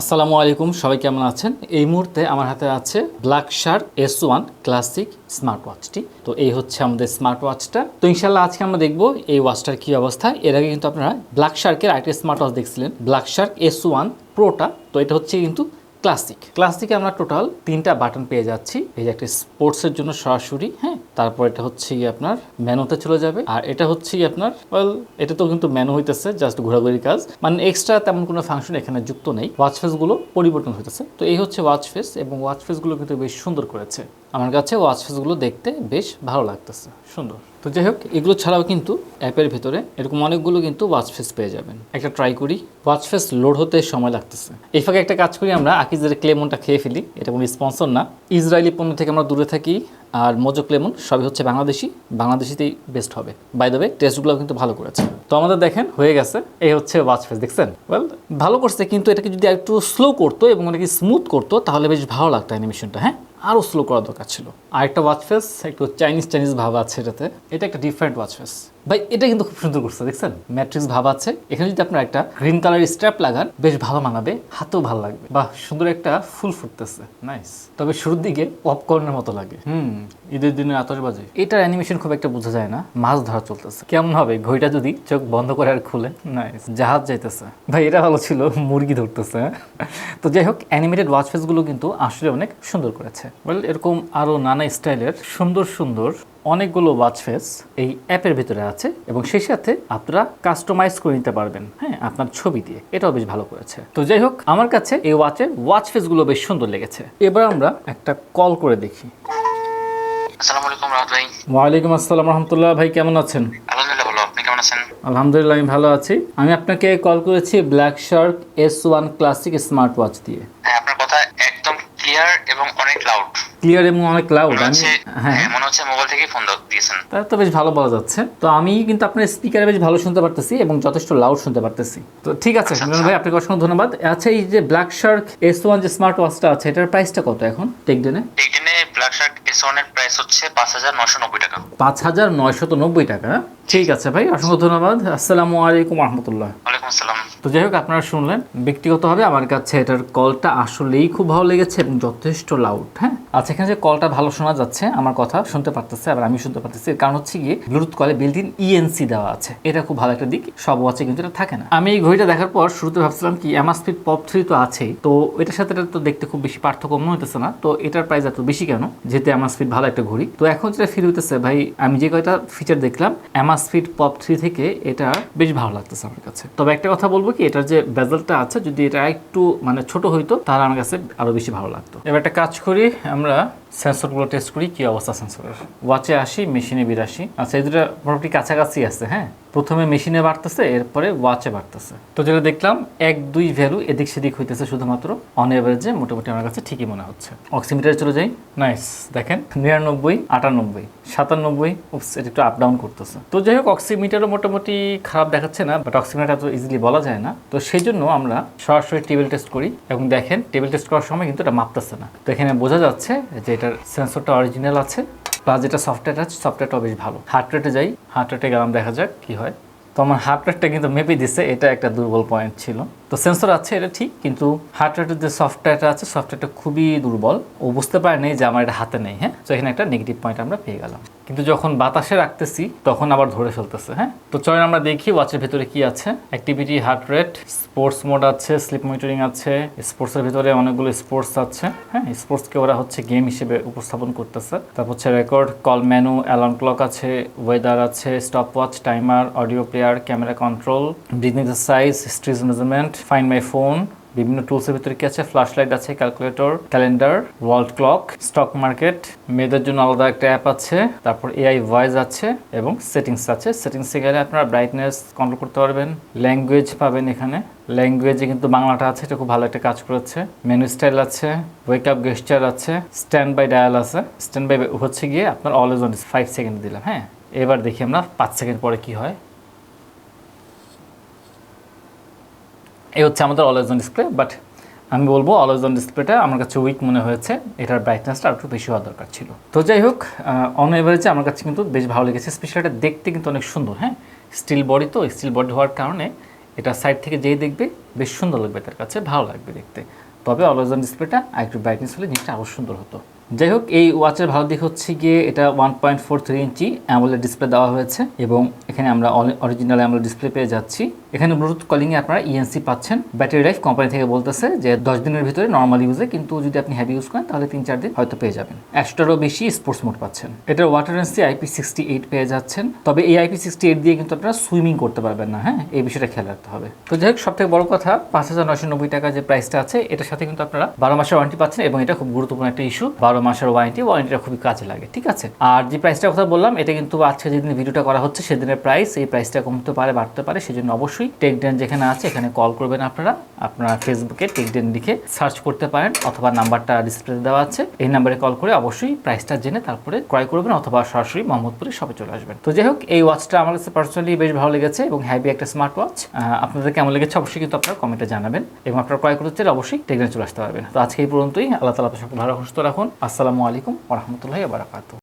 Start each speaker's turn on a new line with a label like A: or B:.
A: আসসালামু আলাইকুম, সবাই কেমন আছেন? এই মুহূর্তে আমার হাতে আছে black shark S1 classic smart ওয়াচটি। তো এই হচ্ছে আমাদের স্মার্ট ওয়াচটা। তো ইনশাল্লাহ আজকে আমরা দেখবো এই ওয়াচটার কি অবস্থা। এর আগে কিন্তু আপনারা ব্ল্যাক শার্কের আরেকটা স্মার্ট ওয়াচ দেখছিলেন, ব্ল্যাক শার্ক S1 প্রোটা। তো এটা হচ্ছে কিন্তু ক্লাসিকে আমরা টোটাল 3টা বাটন পেয়ে যাচ্ছি। এই যে একটা স্পোর্টসের জন্য সরাসরি, হ্যাঁ, তারপর এটা হচ্ছে আপনার মেনুতে চলে যাবে, আর এটা হচ্ছে আপনার এটা তো কিন্তু মেনু হইতেছে জাস্ট ঘোরাঘুরির কাজ, মানে এক্সট্রা তেমন কোনো ফাংশন এখানে যুক্ত নেই। ওয়াচ ফেসগুলো পরিবর্তন হইতেছে। তো এই হচ্ছে ওয়াচ ফেস, এবং ওয়াচ ফেসগুলো কিন্তু বেশ সুন্দর করেছে। আমার কাছে ওয়াচ ফেসগুলো দেখতে বেশ ভালো লাগতেছে, সুন্দর। তো যাই হোক, এগুলো ছাড়াও কিন্তু অ্যাপের ভিতরে এরকম অনেকগুলো কিন্তু ওয়াচ ফেস পেয়ে যাবেন। একটা ট্রাই করি। ওয়াচ ফেস লোড হতে সময় লাগতেছে। এই ফাঁকে একটা কাজ করি, আমরা আকিজের ক্লেমনটা খেয়ে ফেলি। এটা কোনো স্পন্সর না, ইসরায়েলি পণ্য থেকে আমরা দূরে থাকি। আর মোজো ক্লেমন সবই হচ্ছে বাংলাদেশিতেই বেস্ট হবে। বাই দ্য ওয়ে, টেস্টগুলো কিন্তু ভালো করেছে। তো আমাদের দেখেন হয়ে গেছে। এই হচ্ছে ওয়াচ ফেস, দেখছেন? ভালো করছে, কিন্তু এটাকে যদি একটু স্লো করতো এবং এটাকে স্মুথ করতো তাহলে বেশ ভালো লাগতো অ্যানিমেশনটা। হ্যাঁ, আরও স্লো করা দরকার ছিল। আরেকটা ওয়াচ ফেস একটু চাইনিজ ভাব আছে এটাতে। এটা একটা ডিফারেন্ট ওয়াচ ফেস ভাই, এটা কিন্তু খুব সুন্দর করছে, দেখছেন? ম্যাট্রিক্স ভাব আছে। এখানে যদি আপনার একটা গ্রিন কালারের স্ট্র্যাপ লাগান বেশ ভালো মানাবে, হাতেও ভালো লাগবে। বাহ, সুন্দর একটা ফুল ফুটতেছে, নাইস। তবে শুরুর দিকে পপকর্নের মতো লাগে। ঈদের দিনে আতশবাজি। এটার অ্যানিমেশন খুব একটা বোঝা যায় না। মাছ ধরা চলতেছে, কেমন হবে ঘড়িটা যদি চোখ বন্ধ করে আর খুলে? নাইস, জাহাজ যাইতেছে। ভাই এটা ভালো ছিল, মুরগি ধরতেছে। তো যাই হোক, অ্যানিমেটেড ওয়াচ ফেসগুলো কিন্তু আসলে অনেক সুন্দর করেছে। এরকম আরো নানা স্টাইলের সুন্দর অনেকগুলো ওয়াচ ফেস এই অ্যাপের ভিতরে আছে, এবং সেই সাথে আপনারা কাস্টমাইজ করে নিতে পারবেন, হ্যাঁ, আপনার ছবি দিয়ে। এটাও বেশ ভালো করেছে। তো যাই হোক, আমার কাছে এই ওয়াচ ফেসগুলো বেশ সুন্দর লেগেছে। এবার আমরা একটা কল করে দেখি।
B: আসসালামু আলাইকুম রাহাত ভাই।
A: ওয়ালাইকুম আসসালাম রহমতুল্লাহ। ভাই কেমন আছেন?
B: আলহামদুলিল্লাহ ভালো, আপনি কেমন আছেন?
A: আলহামদুলিল্লাহ আমি ভালো আছি। আমি আপনাকে কল করেছি black shark S1 classic smart watch দিয়ে।
B: হ্যাঁ, আপনার কথা একদম ক্লিয়ার এবং অনেক লাউড।
A: ক্লিয়ার এবং অনেক লাউড।
B: হ্যাঁ, মনে হচ্ছে মোবাইল থেকেই ফোন দিয়েছেন।
A: তাহলে তো বেশ ভালো বলা যাচ্ছে। তো আমি কিন্তু আপনার স্পিকারে বেশ ভালো শুনতে পারতেছি এবং যথেষ্ট লাউড শুনতে পারতেছি। তো ঠিক আছে মিলন ভাই, আপনাকে অসংখ্য ধন্যবাদ। আচ্ছা, এই যে ব্ল্যাক শার্ক S1 যে স্মার্ট ওয়াচটা আছে, এটার প্রাইসটা কত এখন টেকডেনে?
B: টেকডিনে ব্ল্যাক শার্ক S1 এর প্রাইস হচ্ছে 5,990 টাকা।
A: 5,990 টাকা। ঠিক আছে ভাই, অসংখ্য ধন্যবাদ। আসসালামু আলাইকুম রহমতুল্লাহ।
B: ওয়ালাইকুম আসসালাম।
A: তো যাই হোক, আপনারা শুনলেন। ব্যক্তিগতভাবে আমার কাছে এটার কলটা আসলেই খুব ভালো লেগেছে এবং যথেষ্ট লাউড। হ্যাঁ, আচ্ছা, এখানে যে কলটা ভালো শোনা যাচ্ছে, আমার কথা শুনতে পারতেছে, আবার আমি শুনতে পারতেছি। এর কারণ হচ্ছে গিয়ে ব্লুটুথ কলে বিল্ট ইন ENC দেওয়া আছে। এটা খুব ভালো একটা দিক, সব ওয়াচে কিন্তু এটা থাকে না। আমি এই ঘড়িটা দেখার পর শুরুতে ভাবছিলাম কি অ্যামাসফিট পপ 3 তো আছেই, তো এটার সাথে এটা তো দেখতে খুব বেশি পার্থক্য মনে হইতেছে না। তো এটার প্রাইস এত বেশি কেন, যেহেতু অ্যামাসফিট ভালো একটা ঘড়ি। তো এখন যেটা ফিল হইতেছে ভাই, আমি যে কয়টা ফিচার দেখলাম অ্যামাসফিট পপ 3 থেকে এটা বেশ ভালো লাগতেছে আমার কাছে। তবে একটা কথা বলবো কি, এটার যে বেজেলটা আছে, যদি এটা একটু মানে ছোট হইতো তাহলে আমার কাছে আরো বেশি ভালো লাগতো। এবার একটা কাজ করি, আমরা সেন্সরগুলো টেস্ট করি কি অবস্থা সেন্সরের। ওয়াচে 80, মেশিনে 82। আচ্ছা, এই দুটো মোটামুটি কাছাকাছি আছে। হ্যাঁ, প্রথমে মেশিনে বাড়তেছে, এরপরে ওয়াচে বাড়তেছে। তো যেটা দেখলাম 1-2 ভ্যালু এদিক সেদিক হইতেছে শুধুমাত্র। অন এভারেজে মোটামুটি আমার কাছে ঠিকই মনে হচ্ছে। অক্সিমিটারে চলে যাই। নাইস, দেখেন 99, 98, 97। এটা একটু আপ ডাউন করতেছে। তো যাই হোক, অক্সিমিটারও মোটামুটি খারাপ দেখাচ্ছে না, বাট অক্সিমিটার তো ইজিলি বলা যায় না। তো সেই জন্য আমরা সরাসরি টেবিল টেস্ট করি, এবং দেখেন টেবিল টেস্ট করার সময় কিন্তু এটা মাপতেছে না। তো এখানে বোঝা যাচ্ছে যে এটার সেন্সরটা অরিজিনাল আছে, প্লাস যেটা সফটওয়্যার আছে, সফটওয়্যারটাও বেশ ভালো। হার্ট রেটে যাই, হার্ট রেটে গেলাম, দেখা যাক কি হয়। তো আমার হার্ট রেটটা কিন্তু মেপে দিচ্ছে, এটা একটা দুর্বল পয়েন্ট ছিল। তো সেন্সর আছে এটা ঠিক, কিন্তু হার্ট রেটের যে সফটওয়্যারটা আছে, সফটওয়্যারটা খুবই দুর্বল। ও বুঝতে পারেনি যে আমার এটা হাতে নেই। হ্যাঁ, তো এখানে একটা নেগেটিভ পয়েন্ট আমরা পেয়ে গেলাম। কিন্তু যখন বাতাসে রাখতেছি তখন আবার ধরে ফেলতেছে। হ্যাঁ, তো চলেন আমরা দেখি ওয়াচের ভেতরে কি আছে। Activity, heart rate, sports mode আছে, স্লিপ মনিটরিং আছে। স্পোর্টসের ভিতরে অনেকগুলো স্পোর্টস আছে। হ্যাঁ, স্পোর্টসকে ওরা হচ্ছে গেম হিসেবে উপস্থাপন করতেছে। তারপর হচ্ছে record, call menu, alarm clock আছে, ওয়েদার আছে, stop watch, timer, audio player, camera control, breathing exercise, stress measurement, find my phone, বিভিন্ন টুলসের ভিতরে কি আছে, ফ্ল্যাশ লাইট আছে, calculator, calendar, world clock, stock market, মেয়েদের জন্য আলাদা একটা অ্যাপ আছে, তারপর AI ভয়েস আছে, এবং সেটিংস আছে। সেটিংসে গেলে আপনারা ব্রাইটনেস কন্ট্রোল করতে পারবেন। ল্যাঙ্গুয়েজ পাবেন এখানে, ল্যাঙ্গুয়েজে কিন্তু বাংলাটা আছে, এটা খুব ভালো একটা কাজ করেছে। মেনু স্টাইল আছে, ওয়েক আপ গেস্টার আছে, স্ট্যান্ড বাই ডায়াল আছে। স্ট্যান্ড বাই হচ্ছে গিয়ে আপনার অলওয়েজ অন 5 সেকেন্ড দিলাম। হ্যাঁ, এবার দেখি আমরা 5 সেকেন্ড পরে কি হয়। এই হচ্ছে আমাদের অলওয়েজ অন ডিসপ্লে, বাট আমি বলবো অলওয়েজ অন ডিসপ্লেটা আমার কাছে উইক মনে হয়েছে, এটার ব্রাইটনেসটা একটু বেশি হওয়া দরকার ছিল। তো যাই হোক, অন এভারেজে আমার কাছে কিন্তু বেশ ভালো লেগেছে, স্পেশালি এটা দেখতে কিন্তু অনেক সুন্দর। হ্যাঁ, স্টিল বডি, তো স্টিল বডি হওয়ার কারণে এটা সাইড থেকে যেই দেখবে বেশ সুন্দর লাগবে, তার কাছে ভালো লাগবে দেখতে। তবে অলওয়েজ অন ডিসপ্লেটা আরেকটু ব্রাইটনেস হলে জিনিসটা আরও সুন্দর হতো। যাই হোক, এই ওয়াচের ভালো দিক হচ্ছে গিয়ে এটা 1.43 ইঞ্চি অ্যামোলেড ডিসপ্লে দেওয়া হয়েছে এবং এখানে আমরা অরিজিনাল অ্যামোলেড ডিসপ্লে পেয়ে যাচ্ছি। এখানে ব্লুটুথ কলিংয়ে আপনারা ইএনসি পাচ্ছেন। ব্যাটারি লাইফ কোম্পানি থেকে বলতেছে যে 10 দিনের ভিতরে নর্মাল ইউজে, কিন্তু যদি আপনি হেভি ইউজ করেন তাহলে 3-4 দিন হয়তো পেয়ে যাবেন। 100টারও বেশি স্পোর্টস মোড পাচ্ছেন। এটার ওয়াটার রেন্সি IP68 পেয়ে যাচ্ছেন। তবে এই IP68 দিয়ে কিন্তু আপনারা সুইমিং করতে পারবেন না, হ্যাঁ, এই বিষয়টা খেয়াল রাখতে হবে। তো যাই হোক, সবথেকে বড় কথা 5,990 টাকা যে প্রাইসটা আছে, এটার সাথে কিন্তু আপনারা 12 মাসের ওয়ারেন্টি পাচ্ছেন এবং এটা খুব গুরুত্বপূর্ণ একটা ইস্যু। 12 মাসের ওয়ারেন্টিটা খুবই কাজে লাগে, ঠিক আছে। আর যে প্রাইসটার কথা বললাম, এটা কিন্তু আজকে যেদিন ভিডিওটা করা হচ্ছে সেদিনের প্রাইস। এই প্রাইসটা কমতে পারে, বাড়তে পারে, সেজন্য অবশ্যই টেকডেন যেখানে আছে এখানে কল করবেন। আপনারা ফেসবুকে টেকডেন লিখে সার্চ করতে পারেন অথবা নাম্বারটা ডিসপ্লেতে দেওয়া আছে, এই নাম্বারে কল করে অবশ্যই প্রাইসটা জেনে তারপরে ক্রয় করবেন অথবা সরাসরি মোহাম্মদপুরে শপে চলে আসবেন। তো যাই হোক, এই ওয়াচটা আমার কাছে পার্সোনালি বেশ ভালো লেগেছে এবং হ্যাভি একটা স্মার্ট ওয়াচ। আপনাদের কেমন লেগেছে অবশ্যই কিন্তু আপনারা কমেন্টে জানাবেন এবং আপনারা ক্রয় করতে চাইলে অবশ্যই টেকডেন চলে আসতে পারবেন। তো আজকে এই পর্যন্তই। আল্লাহ তাআলা আপনাদের ভালো সুস্থ রাখুন। আসসালামু আলাইকুম ওয়া রাহমাতুল্লাহি ওয়া বারাকাতুহু।